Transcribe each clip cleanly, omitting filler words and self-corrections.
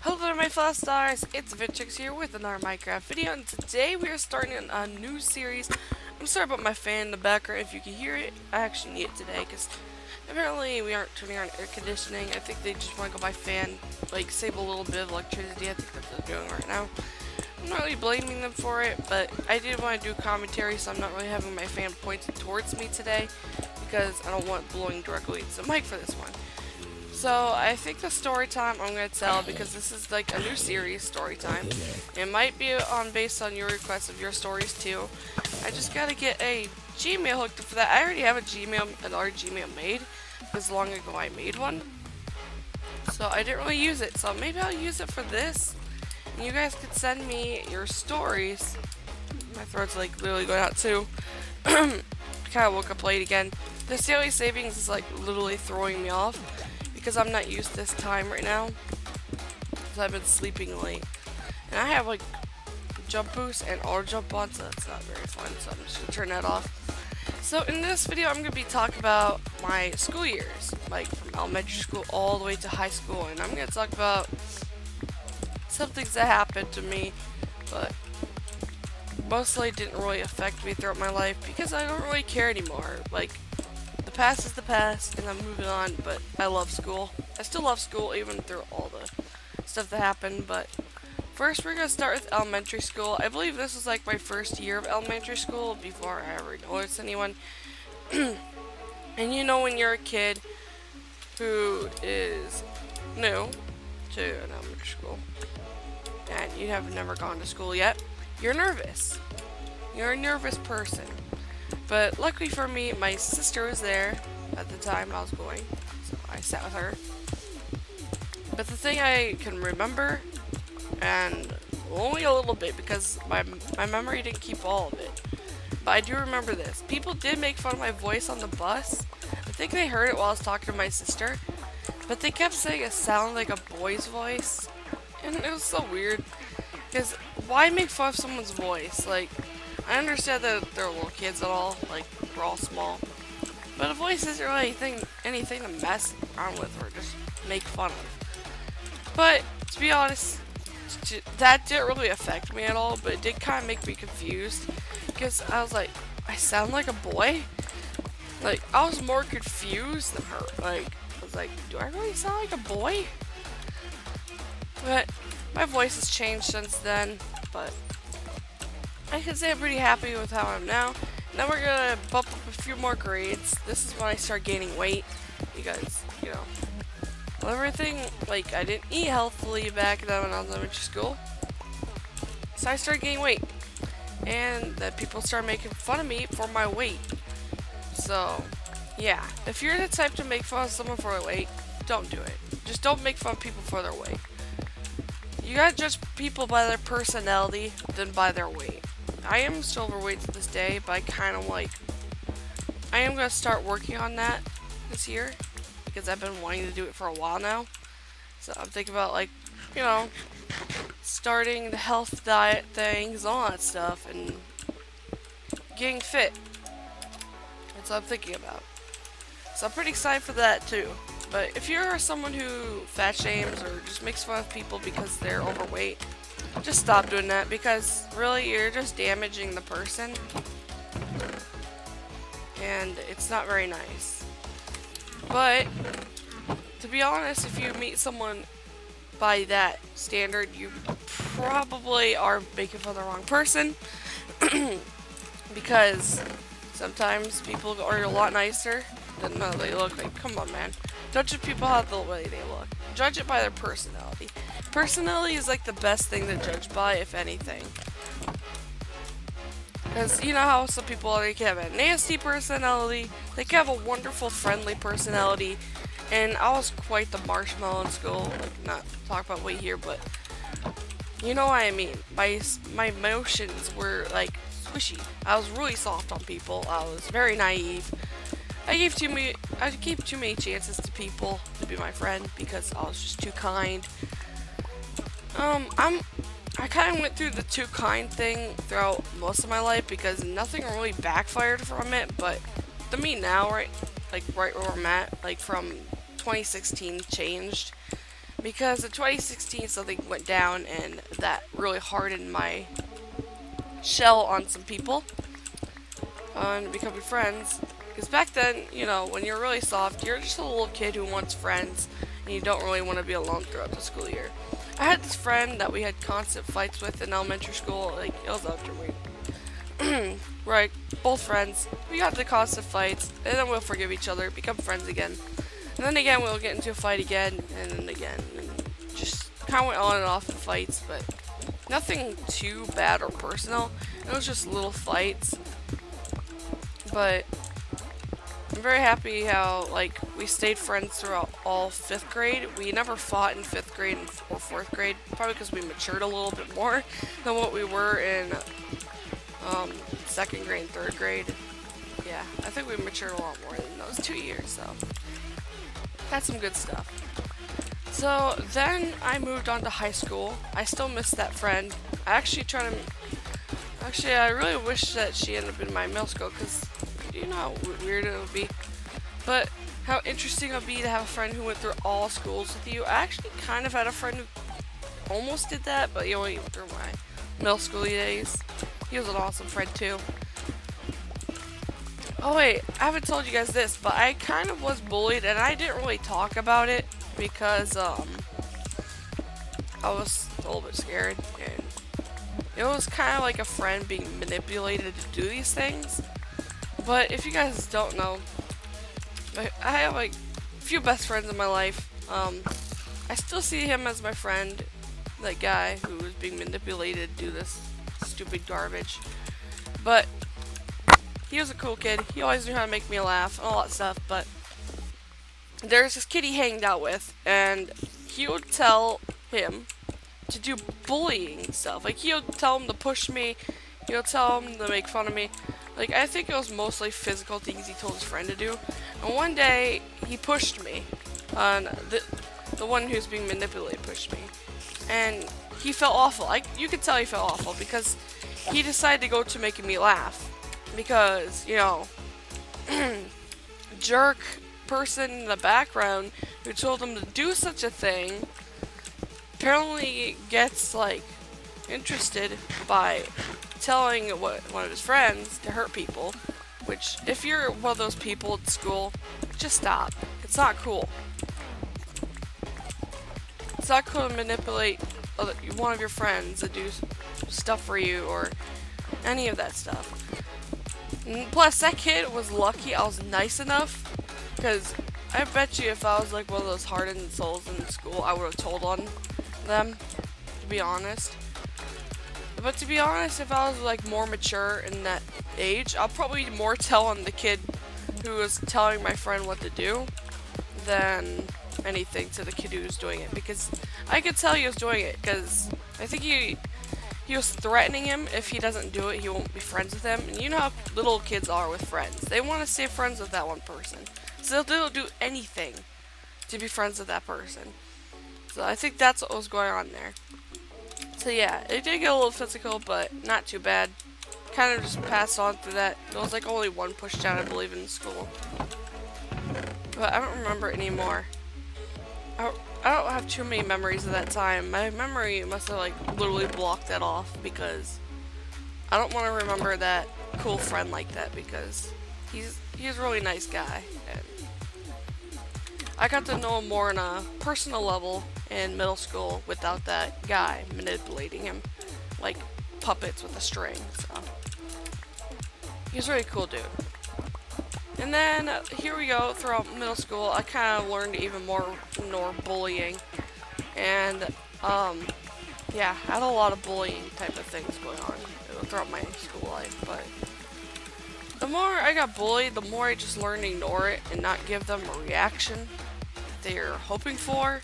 Hello there my fellow stars, it's Vinchix here with another Minecraft video, and today we are starting a new series. I'm sorry about my fan in the background. If you can hear it, I actually need it today because apparently we aren't turning on air conditioning. I think they just want to go by fan, like save a little bit of electricity. I think that's what they're doing right now. I'm not really blaming them for it, but I did want to do commentary, so I'm not really having my fan pointed towards me today because I don't want blowing directly into the mic for this one. So I think the story time I'm gonna tell, because this is like a new series story time. It might be based on your requests of your stories too. I just gotta get a Gmail hooked up for that. I already have another Gmail made because long ago I made one. So I didn't really use it. So maybe I'll use it for this. And you guys could send me your stories. My throat's like literally going out too. I kinda woke up late again. This daily savings is like literally throwing me off, because I'm not used to this time right now, because I've been sleeping late. And I have like jump boost and auto jump on, so that's not very fun, so I'm just going to turn that off. So in this video I'm going to be talking about my school years, like from elementary school all the way to high school, and I'm going to talk about some things that happened to me, but mostly didn't really affect me throughout my life because I don't really care anymore. Like, the past is the past, and I'm moving on, but I love school. I still love school, even through all the stuff that happened, but first we're going to start with elementary school. I believe this was like my first year of elementary school before I ever noticed anyone. And you know when you're a kid who is new to an elementary school, and you have never gone to school yet, you're nervous. You're a nervous person. But luckily for me, my sister was there at the time I was going, so I sat with her. But the thing I can remember, and only a little bit because my memory didn't keep all of it, but I do remember this. People did make fun of my voice on the bus. I think they heard it while I was talking to my sister, but they kept saying it sounded like a boy's voice, and it was so weird. Because why make fun of someone's voice? Like, I understand that they're little kids at all, like, we're all small. But a voice isn't really anything to mess around with or just make fun of. But, to be honest, that didn't really affect me at all, but it did kind of make me confused. Because I was like, I sound like a boy? Like, I was more confused than her. Like, I was like, do I really sound like a boy? But my voice has changed since then, but I can say I'm pretty happy with how I'm now. Now we're gonna bump up a few more grades. This is when I start gaining weight because, you know, everything, like, I didn't eat healthily back then when I was in elementary school. So I started gaining weight. And then people started making fun of me for my weight. So, yeah. If you're the type to make fun of someone for their weight, don't do it. Just don't make fun of people for their weight. You gotta judge people by their personality than by their weight. I am still overweight to this day, but I am gonna start working on that this year because I've been wanting to do it for a while now. So I'm thinking about, like, you know, starting the health diet things, all that stuff, and getting fit. That's what I'm thinking about. So I'm pretty excited for that too. But if you're someone who fat shames or just makes fun of people because they're overweight, just stop doing that, because really you're just damaging the person. And it's not very nice. But to be honest, if you meet someone by that standard, you probably are making fun of the wrong person. Because sometimes people are a lot nicer than they look like. Come on, man. Don't judge people how the way they look. Judge it by their personality. Personality is like the best thing to judge by, if anything. Because you know how some people, they can have a nasty personality, they can have a wonderful, friendly personality, and I was quite the marshmallow in school. Like, not talk about weight here, but you know what I mean. My emotions were like squishy. I was really soft on people. I was very naive. I gave too many chances to people to be my friend because I was just too kind. I kind of went through the too kind thing throughout most of my life because nothing really backfired from it, but to me now, right where I'm at, like from 2016 changed because in 2016 something went down and that really hardened my shell on some people on becoming friends. Because back then, you know, when you're really soft, you're just a little kid who wants friends and you don't really want to be alone throughout the school year. I had this friend that we had constant fights with in elementary school. Like, it was after we right, both friends. We got into constant fights, and then we'll forgive each other, become friends again. And then again, we'll get into a fight again, and then again. And just kind of went on and off in fights, but nothing too bad or personal. It was just little fights. But I'm very happy how, like, we stayed friends throughout all 5th grade. We never fought in 5th grade or 4th grade, probably because we matured a little bit more than what we were in 2nd grade and 3rd grade. Yeah, I think we matured a lot more in those 2 years, so that's some good stuff. So then I moved on to high school. I still miss that friend. I really wish that she ended up in my middle school, because you know how weird it would be. But how interesting it would be to have a friend who went through all schools with you. I actually kind of had a friend who almost did that, but he only went through my middle school days. He was an awesome friend too. Oh wait, I haven't told you guys this, but I kind of was bullied, and I didn't really talk about it because I was a little bit scared, and it was kind of like a friend being manipulated to do these things. But if you guys don't know, I have like a few best friends in my life. I still see him as my friend, that guy who was being manipulated to do this stupid garbage. But he was a cool kid. He always knew how to make me laugh and all that stuff. But there's this kid he hanged out with, and he would tell him to do bullying stuff. Like, he would tell him to push me. He would tell him to make fun of me. Like, I think it was mostly physical things he told his friend to do. And one day, he pushed me. The one who's being manipulated pushed me. And he felt awful. You could tell he felt awful because he decided to go to making me laugh. Because, you know, jerk person in the background who told him to do such a thing apparently gets, like, interested by telling one of his friends to hurt people, which, if you're one of those people at school, just stop. It's not cool. It's not cool to manipulate one of your friends to do stuff for you or any of that stuff. And plus, that kid was lucky I was nice enough, because I bet you if I was like one of those hardened souls in school, I would have told on them, to be honest. But to be honest, if I was like more mature in that age, I'll probably more tell on the kid who was telling my friend what to do than anything to the kid who was doing it, because I could tell he was doing it, because I think he was threatening him. If he doesn't do it, he won't be friends with him. And you know how little kids are with friends. They want to stay friends with that one person, so they'll do anything to be friends with that person. So I think that's what was going on there. So yeah, it did get a little physical, but not too bad. Kind of just passed on through that. There was like only one push down, I believe, in school. But I don't remember it anymore. I don't have too many memories of that time. My memory must have like literally blocked that off, because I don't want to remember that cool friend like that, because he's a really nice guy. And I got to know him more on a personal level in middle school without that guy manipulating him like puppets with a string. So he's a really cool dude. And then here we go, throughout middle school, I kind of learned even more bullying. And yeah, I had a lot of bullying type of things going on throughout my school life. But the more I got bullied, the more I just learned to ignore it and not give them a reaction they're hoping for.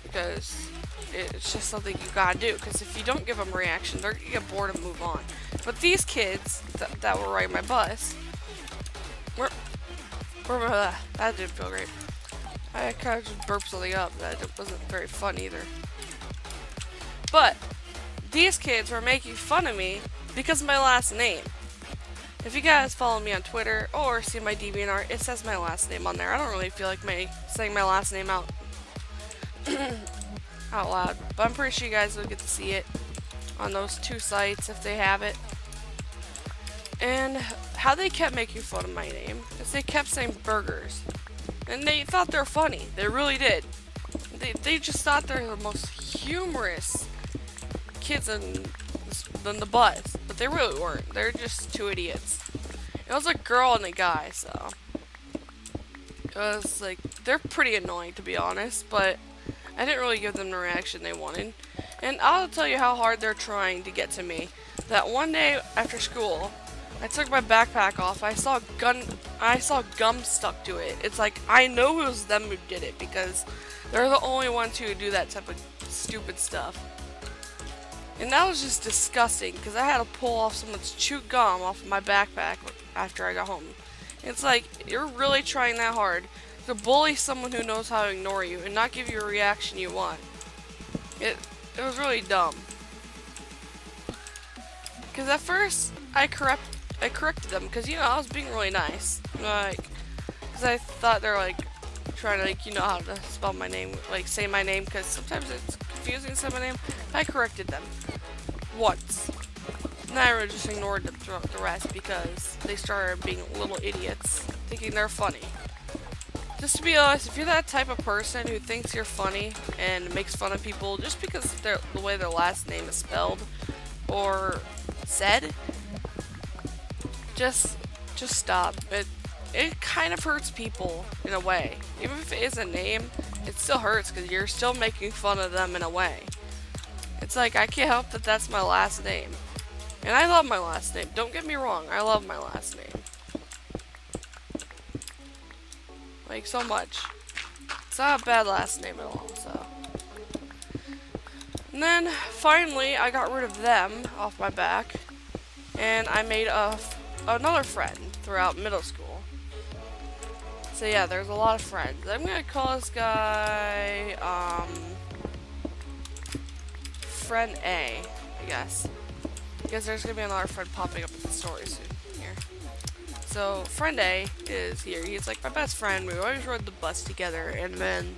Because it's just something you gotta do. Because if you don't give them a reaction, they're gonna get bored and move on. But these kids that were riding my bus, that didn't feel great. I kind of just burped something up that wasn't very fun either. But these kids were making fun of me because of my last name. If you guys follow me on Twitter or see my Deviantart, it says my last name on there. I don't really feel like saying my last name out loud, but I'm pretty sure you guys will get to see it on those two sites if they have it. And how they kept making fun of my name is they kept saying burgers, and they thought they're funny. They really did. They just thought they're the most humorous kids in the bus, but they really weren't. They're just two idiots. It was a girl and a guy, so it was like they're pretty annoying to be honest, but I didn't really give them the reaction they wanted. And I'll tell you how hard they're trying to get to me. That one day after school, I took my backpack off. I saw gum stuck to it. It's like I know it was them who did it because they're the only ones who do that type of stupid stuff. And that was just disgusting because I had to pull off someone's chewed gum off of my backpack after I got home. It's like you're really trying that hard to bully someone who knows how to ignore you and not give you a reaction you want. It was really dumb. Because at first I corrected them because I was being really nice, like because I thought they're like trying to how to spell my name, like say my name, because sometimes it's confusing to say my name. I corrected them once. And I just ignored them throughout the rest because they started being little idiots, thinking they're funny. Just to be honest, if you're that type of person who thinks you're funny and makes fun of people just because the way their last name is spelled or said, just stop. It kind of hurts people in a way. Even if it is a name, it still hurts because you're still making fun of them in a way. It's like I can't help that that's my last name. And I love my last name. Don't get me wrong, I love my last name. Like, so much. It's not a bad last name at all, so. And then, finally, I got rid of them off my back. And I made another friend throughout middle school. So yeah, there's a lot of friends. I'm gonna call this guy, Friend A, I guess. Because there's gonna be another friend popping up in the story soon here. So, Friend A is here. He's like my best friend. We always rode the bus together, and then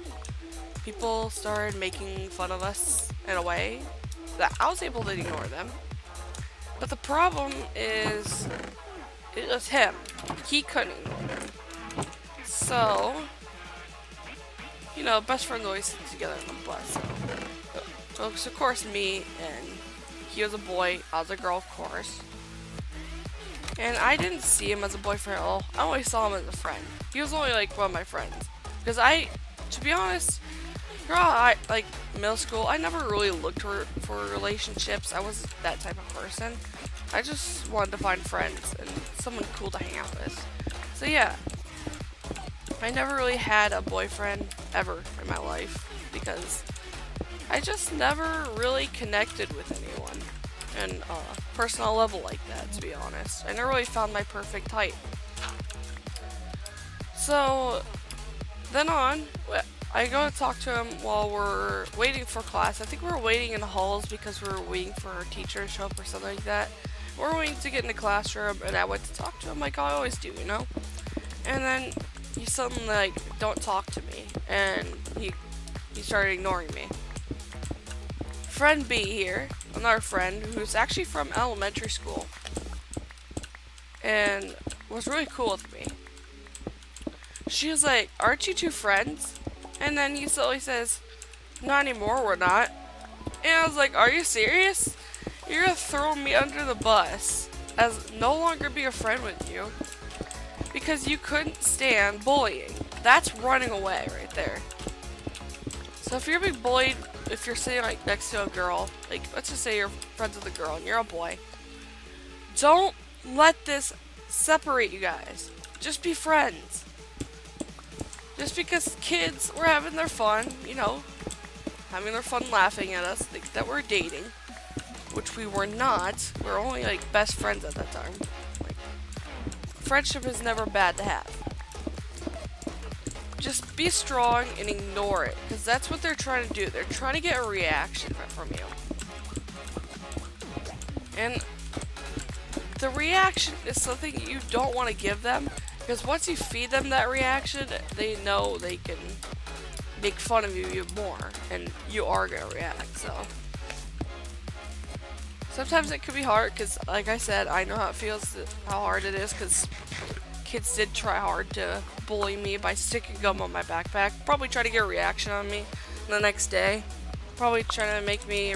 people started making fun of us in a way that I was able to ignore them. But the problem is, it was him. He couldn't ignore them. So, best friends always sit together on the bus. So of course, me and he was a boy, I was a girl, of course. And I didn't see him as a boyfriend at all. I always saw him as a friend. He was only like one of my friends. Because to be honest, like middle school, I never really looked for relationships. I wasn't that type of person. I just wanted to find friends and someone cool to hang out with. So yeah, I never really had a boyfriend ever in my life because I just never really connected with anyone on a personal level like that, to be honest. I never really found my perfect type. So, then on, I go to talk to him while we're waiting for class. I think we were waiting in the halls because we were waiting for our teacher to show up or something like that. We're waiting to get in the classroom, and I went to talk to him like I always do, And then he suddenly, like, don't talk to me, and he started ignoring me. Friend B here, another friend who's actually from elementary school, and was really cool with me. She was like, "Aren't you two friends?" And then he slowly says, "Not anymore, we're not." And I was like, "Are you serious? You're gonna throw me under the bus as no longer be a friend with you because you couldn't stand bullying?" That's running away right there. So if you're being bullied, if you're sitting like next to a girl, like let's just say you're friends with a girl and you're a boy, don't let this separate you guys. Just be friends. Just because kids were having their fun, having their fun laughing at us, think that we're dating, which we were not. We were only like best friends at that time. Like, friendship is never bad to have. Just be strong and ignore it, because that's what they're trying to do. They're trying to get a reaction from you. And the reaction is something you don't want to give them, because once you feed them that reaction, they know they can make fun of you even more, and you are gonna react. So sometimes it can be hard, because like I said, I know how it feels, how hard it is, because kids did try hard to bully me by sticking gum on my backpack, probably try to get a reaction on me the next day, probably trying to make me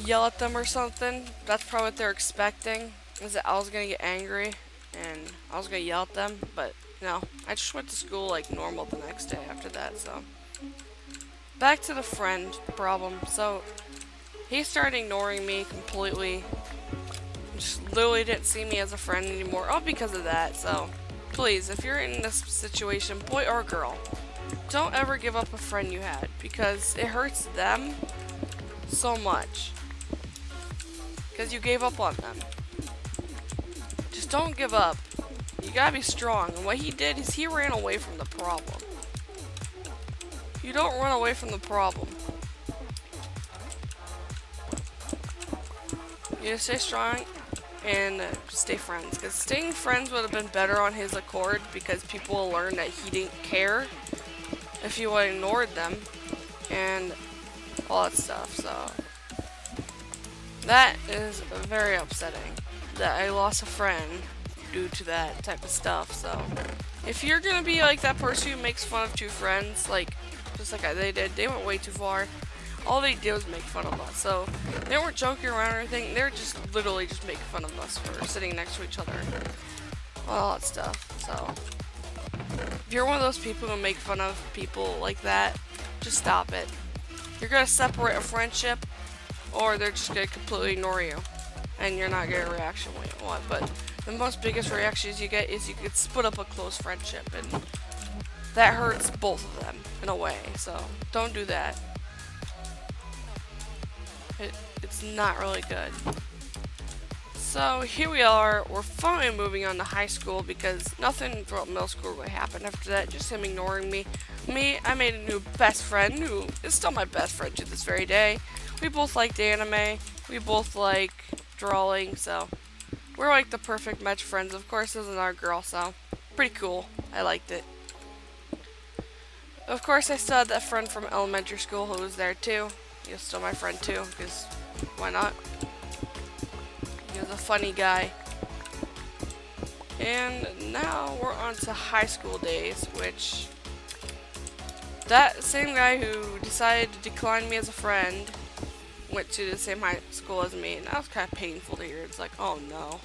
yell at them or something. That's probably what they're expecting, is that I was gonna get angry and I was gonna yell at them, but no, I just went to school like normal the next day after that. So back to the friend problem. So he started ignoring me completely, just literally didn't see me as a friend anymore, all because of that. So please, if you're in this situation, boy or girl, don't ever give up a friend you had, because it hurts them so much, because you gave up on them. Just don't give up. You gotta be strong. And what he did is he ran away from the problem. You don't run away from the problem. You just stay strong and stay friends. Because staying friends would have been better on his accord, because people will learn that he didn't care if you would have ignored them and all that stuff. So that is very upsetting that I lost a friend due to that type of stuff. So if you're gonna be like that person who makes fun of two friends, like just like they did, they went way too far. All they did was make fun of us. So they weren't joking around or anything. They were just literally just making fun of us for sitting next to each other, all that stuff. So if you're one of those people who make fun of people like that, just stop it. You're gonna separate a friendship, or they're just gonna completely ignore you, and you're not getting a reaction when you want. But the most biggest reactions you get is you could split up a close friendship, and that hurts both of them in a way. So don't do that. It's not really good. So here we are, we're finally moving on to high school, because nothing throughout middle school really happened after that, just him ignoring me. I made a new best friend, who is still my best friend to this very day. We both liked anime, we both like drawing, so we're like the perfect match of friends. Of course, this is our girl, so pretty cool. I liked it. Of course, I still had that friend from elementary school who was there too. He was still my friend too, because why not? He was a funny guy. And now we're on to high school days, which that same guy who decided to decline me as a friend went to the same high school as me, and that was kind of painful to hear. It's like, oh no.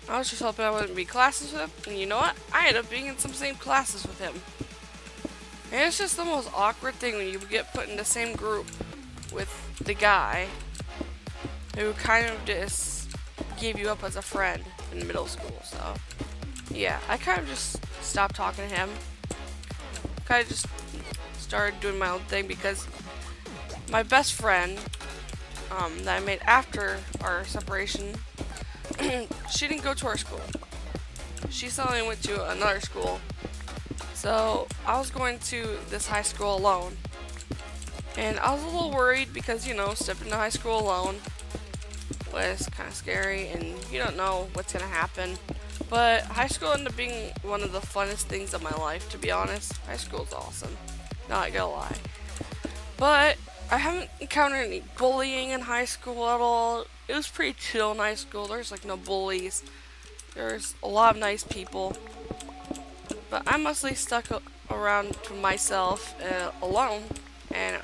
I was just hoping I wouldn't be classes with him, and you know what? I ended up being in some same classes with him. And it's just the most awkward thing when you get put in the same group with the guy who kind of just gave you up as a friend in middle school. So yeah, I kind of just stopped talking to him. Kind of just started doing my own thing, because my best friend that I made after our separation, she didn't go to our school. She suddenly went to another school. So I was going to this high school alone. And I was a little worried, because, you know, stepping into high school alone was kind of scary, and you don't know what's going to happen. But high school ended up being one of the funnest things of my life, to be honest. High school is awesome. Not gonna lie. But I haven't encountered any bullying in high school at all. It was pretty chill in high school. There's like no bullies. There's a lot of nice people. But I mostly stuck around to myself alone. And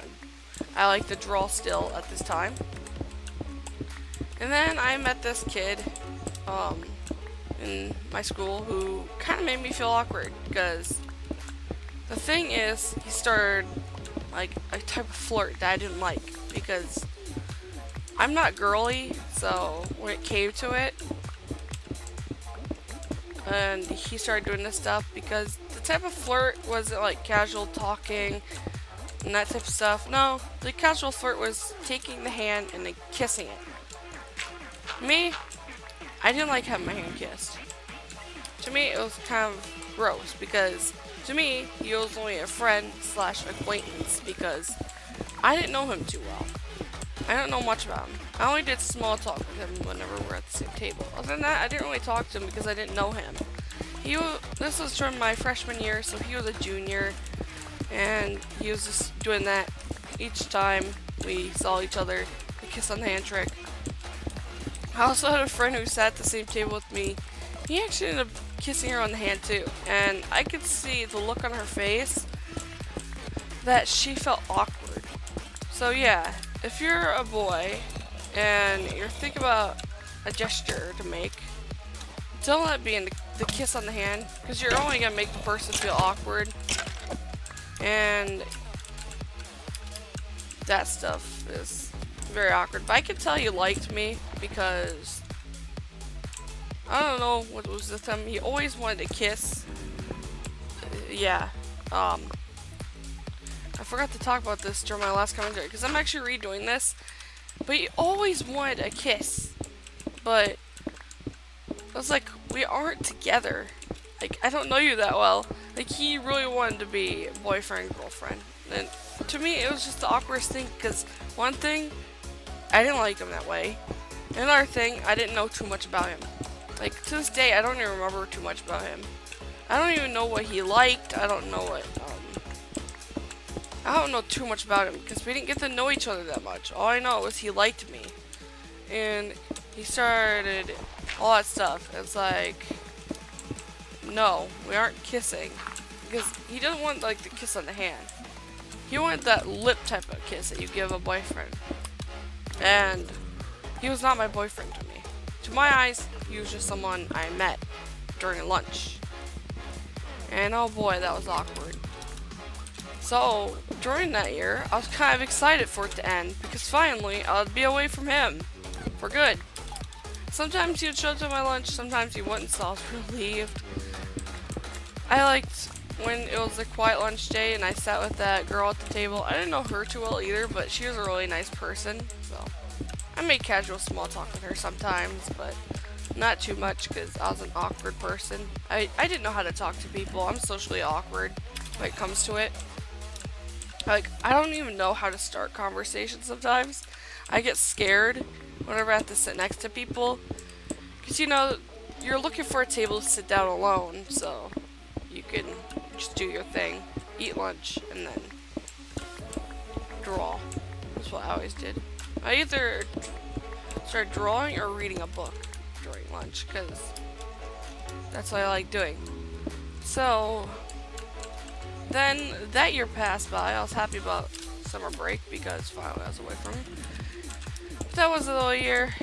I like to draw still at this time. And then I met this kid in my school who kind of made me feel awkward, because the thing is, he started like a type of flirt that I didn't like, because I'm not girly. So when it came to it, and he started doing this stuff, because the type of flirt wasn't like casual talking and that type of stuff. No, the casual flirt was taking the hand and then kissing it. Me, I didn't like having my hand kissed. To me, it was kind of gross, because to me, he was only a friend slash acquaintance, because I didn't know him too well. I don't know much about him. I only did small talk with him whenever we're at the same table. Other than that, I didn't really talk to him because I didn't know him. This was from my freshman year, so he was a junior, and he was just doing that each time we saw each other, the kiss on the hand trick. I also had a friend who sat at the same table with me. He actually ended up kissing her on the hand too, and I could see the look on her face that she felt awkward. So yeah, if you're a boy and you're thinking about a gesture to make, don't let it be in the kiss on the hand, because you're only going to make the person feel awkward, and that stuff is very awkward. But I could tell you liked me because I don't know what was with him. He always wanted to kiss. Yeah. I forgot to talk about this during my last commentary because I'm actually redoing this. But he always wanted a kiss. But I was like, we aren't together. Like, I don't know you that well. Like, he really wanted to be boyfriend, girlfriend. And to me, it was just the awkwardest thing because one thing, I didn't like him that way. Another thing, I didn't know too much about him. Like, to this day, I don't even remember too much about him. I don't even know what he liked. I don't know too much about him because we didn't get to know each other that much. All I know was he liked me. And he started all that stuff. It's like, no, we aren't kissing. Because he doesn't want, like, the kiss on the hand. He wanted that lip type of kiss that you give a boyfriend. And he was not my boyfriend to me. To my eyes, he was just someone I met during lunch. And oh boy, that was awkward. So, during that year, I was kind of excited for it to end, because finally, I'd be away from him. For good. Sometimes he would show up to my lunch, sometimes he wouldn't, so I was relieved. I liked when it was a quiet lunch day and I sat with that girl at the table. I didn't know her too well either, but she was a really nice person, so I made casual small talk with her sometimes, but not too much because I was an awkward person. I didn't know how to talk to people. I'm socially awkward when it comes to it. Like, I don't even know how to start conversations sometimes. I get scared whenever I have to sit next to people. Because, you know, you're looking for a table to sit down alone, so you can just do your thing, eat lunch, and then draw. That's what I always did. I either started drawing or reading a book during lunch, because that's what I like doing. So, then that year passed by. I was happy about summer break because finally I was away from him. But that was a little year.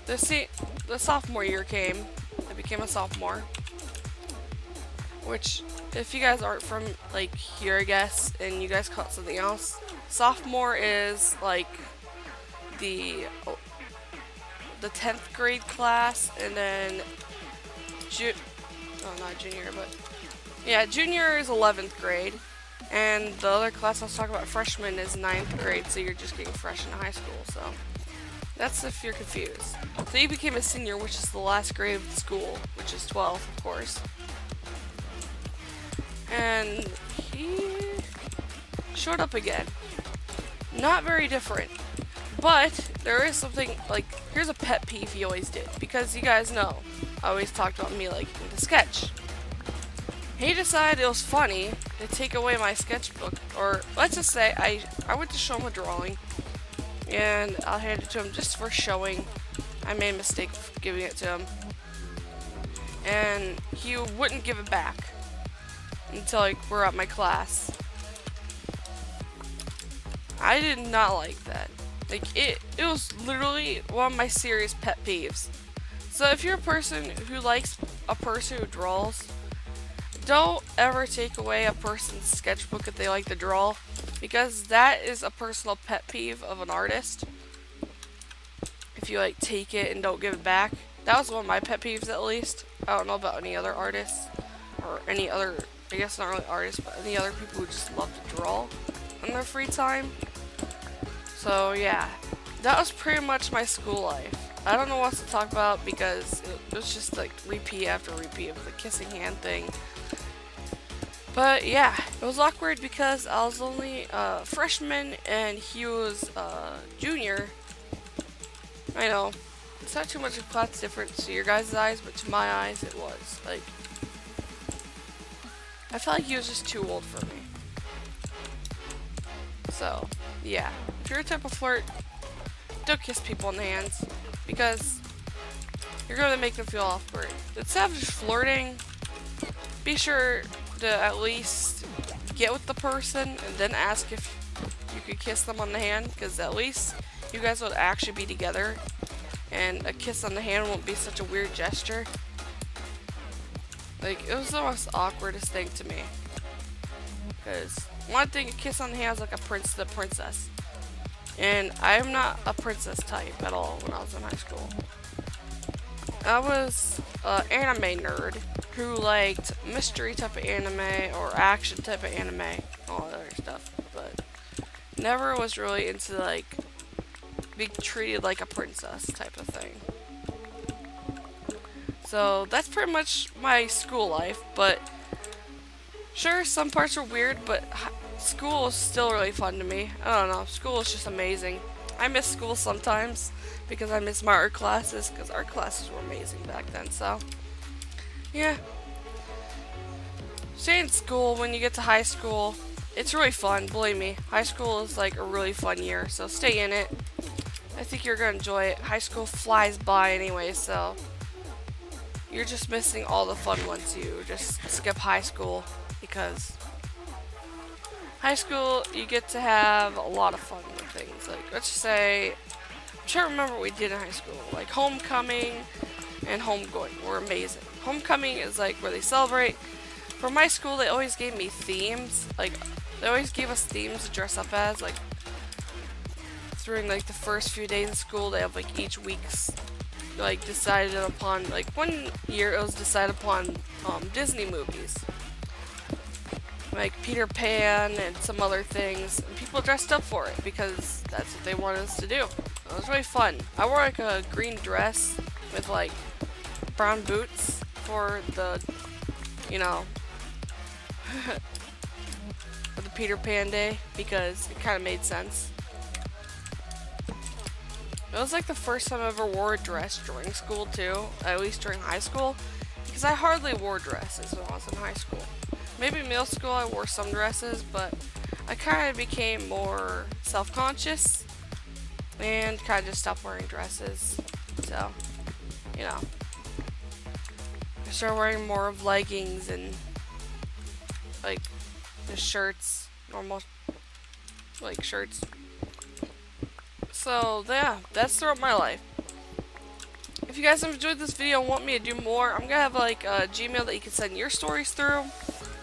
The sophomore year came. I became a sophomore. Which, if you guys aren't from, like, here, I guess, and you guys call it something else, sophomore is, like, the 10th grade class, and then, not junior, but, yeah, junior is 11th grade, and the other class I was talking about, freshman, is 9th grade, so you're just getting fresh in high school, so that's if you're confused. So you became a senior, which is the last grade of the school, which is 12th, of course. And he showed up again. Not very different. But there is something, like, here's a pet peeve he always did. Because you guys know, I always talked about me liking to sketch. He decided it was funny to take away my sketchbook. Or, let's just say, I went to show him a drawing. And I'll hand it to him just for showing. I made a mistake of giving it to him. And he wouldn't give it back until, like, we're at my class. I did not like that. Like, it was literally one of my serious pet peeves. So if you're a person who likes a person who draws, don't ever take away a person's sketchbook if they like to draw, because that is a personal pet peeve of an artist. If you, like, take it and don't give it back. That was one of my pet peeves, at least. I don't know about any other artists or any other, I guess not really artists, but any other people who just love to draw in their free time. So yeah, that was pretty much my school life. I don't know what to talk about because it was just like repeat after repeat of the kissing hand thing. But yeah, it was awkward because I was only a freshman and he was a junior. I know, it's not too much of a class difference to your guys' eyes, but to my eyes it was. Like, I felt like he was just too old for me. So, yeah. If you're a type of flirt, don't kiss people in the hands, because you're going to make them feel awkward. Instead of just flirting, be sure to at least get with the person and then ask if you could kiss them on the hand, because at least you guys would actually be together and a kiss on the hand won't be such a weird gesture. Like, it was the most awkwardest thing to me, because one thing, a kiss on the hand is like a prince to the princess, and I'm not a princess type at all. When I was in high school, I was an anime nerd who liked mystery type of anime or action type of anime, all that other stuff, but never was really into like being treated like a princess type of thing. So that's pretty much my school life, but sure, some parts are weird, but school is still really fun to me. I don't know, school is just amazing. I miss school sometimes because I miss my art classes, because art classes were amazing back then. So yeah, stay in school. When you get to high school, it's really fun, believe me. High school is like a really fun year, so stay in it. I think you're gonna enjoy it. High school flies by anyway, so you're just missing all the fun once you just skip high school, because high school you get to have a lot of fun with things. Like, let's just say, I'm trying to remember what we did in high school. Like, homecoming and homegoing were amazing. Homecoming is like where they celebrate. For my school, they always gave me themes. Like, they always gave us themes to dress up as. Like, during like the first few days of school, they have like each week's like decided upon. Like, one year it was decided upon Disney movies, like Peter Pan and some other things, and people dressed up for it because that's what they wanted us to do. It was really fun. I wore like a green dress with like brown boots for the, you know, for the Peter Pan day, because it kind of made sense. It was like the first time I ever wore a dress during school too, at least during high school, because I hardly wore dresses when I was in high school. Maybe middle school I wore some dresses, but I kind of became more self-conscious and kind of just stopped wearing dresses. So, you know, I started wearing more of leggings and like the shirts, normal like shirts. So yeah, that's throughout my life. If you guys have enjoyed this video and want me to do more, I'm gonna have like a Gmail that you can send your stories through.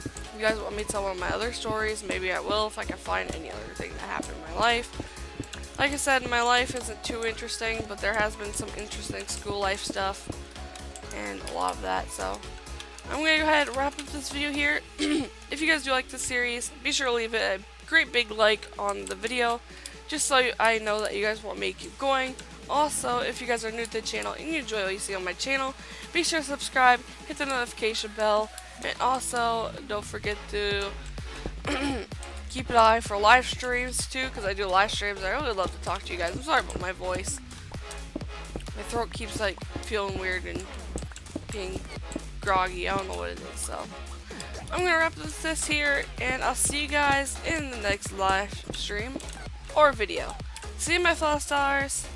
If you guys want me to tell one of my other stories, maybe I will if I can find any other thing that happened in my life. Like I said, my life isn't too interesting, but there has been some interesting school life stuff and a lot of that. So I'm gonna go ahead and wrap up this video here. If you guys do like this series, be sure to leave it a great big like on the video, just so I know that you guys want me to keep going. Also, if you guys are new to the channel and you enjoy what you see on my channel, be sure to subscribe, hit the notification bell, and also don't forget to keep an eye for live streams too, because I do live streams. I really love to talk to you guys. I'm sorry about my voice. My throat keeps like feeling weird and being groggy. I don't know what it is. So I'm gonna wrap this here, and I'll see you guys in the next live stream or video. See you, my fellow stars.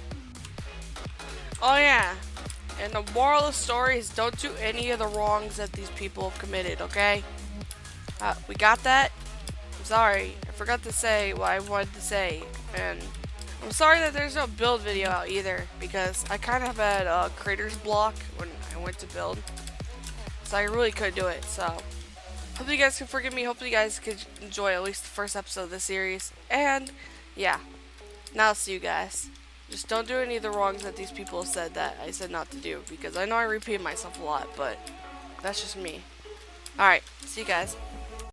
Oh yeah, and the moral of the story is don't do any of the wrongs that these people have committed, okay? We got that? I'm sorry, I forgot to say what I wanted to say, and I'm sorry that there's no build video out either, because I kind of had a creator's block when I went to build, so I really couldn't do it. So hope you guys can forgive me, hope you guys could enjoy at least the first episode of the series, and yeah, now I'll see you guys. Just don't do any of the wrongs that these people have said that I said not to do, because I know I repeat myself a lot, but that's just me. Alright, see you guys.